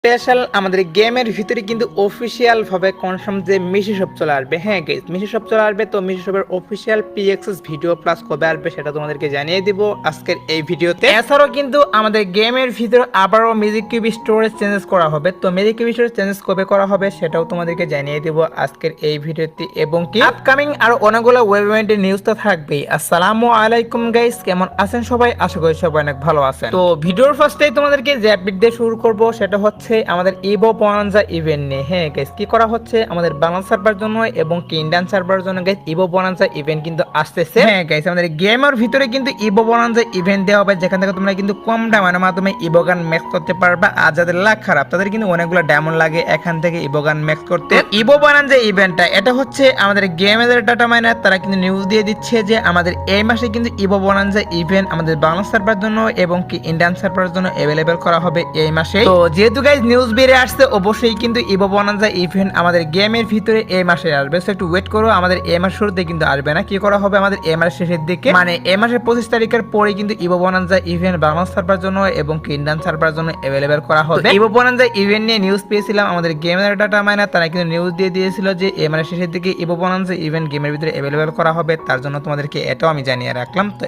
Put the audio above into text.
Special আমাদের গেমের ভিতরে কিন্তু অফিসিয়াল ভাবে কনফার্ম যে মিশি শপ চলে আসবে। হ্যাঁ গাইস, মিশি শপ চলে আসবে। তো মিশি শপের অফিসিয়াল পিএক্সএস ভিডিও প্লাস কবে আসবে সেটা তোমাদেরকে জানিয়ে দিব আজকের এই ভিডিওতে। এছাড়াও কিন্তু আমাদের গেমের ভিতরে আবারও মিউজিক কিউব স্টোরেজ চেঞ্জেস করা হবে। তো মিউজিক কিউব স্টোরেজ চেঞ্জেস কবে করা হবে সেটাও তোমাদেরকে জানিয়ে দিব আজকের এই ভিডিওতে, এবং কি আপকামিং আর অনেকগুলো ওয়েব ইভেন্টের নিউজ তো থাকবেই। আসসালামু আলাইকুম গাইস, কেমন আছেন সবাই? আশা করি সবাই অনেক ভালো আছেন। তো ভিডিওর ফার্স্টেই তোমাদেরকে যে আপডেট দিয়ে শুরু করব সেটা হচ্ছে আমাদের ইভো বনানজা ইভেন্ট নিয়ে। হ্যাঁ গাইস, কি করা হচ্ছে আমাদের বাংলা সার্ভার জন্য এবং কি ইন্ডিয়ান সার্ভার জন্য গাইস ইভো বনানজা ইভেন্ট কিন্তু আসতেছে। হ্যাঁ গাইস, আমাদের গেমের ভিতরে কিন্তু ইভো বনানজা ইভেন্ট দেওয়া হবে, যেখান থেকে তোমরা কিন্তু কম দামের মাধ্যমে ইভো গান ম্যাক্স করতে পারবা। আর যাদের লাখ খারাপ তাদের কিন্তু অনেকগুলো ডায়মন্ড লাগে এখান থেকে ইভো গান ম্যাক্স করতে। ইভো বনানজা ইভেন্টটা এটা হচ্ছে আমাদের গেমের ডাটা মাইনার তারা কিন্তু নিউজ দিয়ে দিচ্ছে যে আমাদের এই মাসে কিন্তু ইভো বনানজা ইভেন্ট আমাদের বাংলা সার্ভার জন্য এবং কি ইন্ডিয়ান সার্ভারের জন্য অ্যাভেলেবেল করা হবে এই মাসে। তো যেহেতু গাইস নিউজ বেড়ে আসছে, অবশ্যই কিন্তু ইভো বনানজা ইভেন্ট আমাদের গেমের ভিতরে এই মাসে আসবে। সো একটু ওয়েট করো, আমাদের এই মাস শুরুতে কিন্তু আসবে না। কি করা হবে আমাদের এই মাসের শেষের দিকে, মানে এই মাসের 25 তারিখের পরে কিন্তু ইভো বনানজা ইভেন্ট বাংলা সার্ভার জন্য এবং কি ইন্ডিয়ান সার্ভার জন্য অ্যাভেলেবেল করা হবে। ইভো বনানজা ইভেন্ট নিয়ে নিউজ পেয়েছিলাম আমাদের গেমের ডাটা মাইনার, তারা কিন্তু নিউজ দিয়ে দিয়েছিল যে এই মাসের শেষের দিকে ইভো বনানজা ইভেন্ট গেমের ভিতরে অ্যাভেলেবেল করা হবে। তার জন্য তোমাদেরকে এটাও আমি জানিয়ে রাখলাম। তো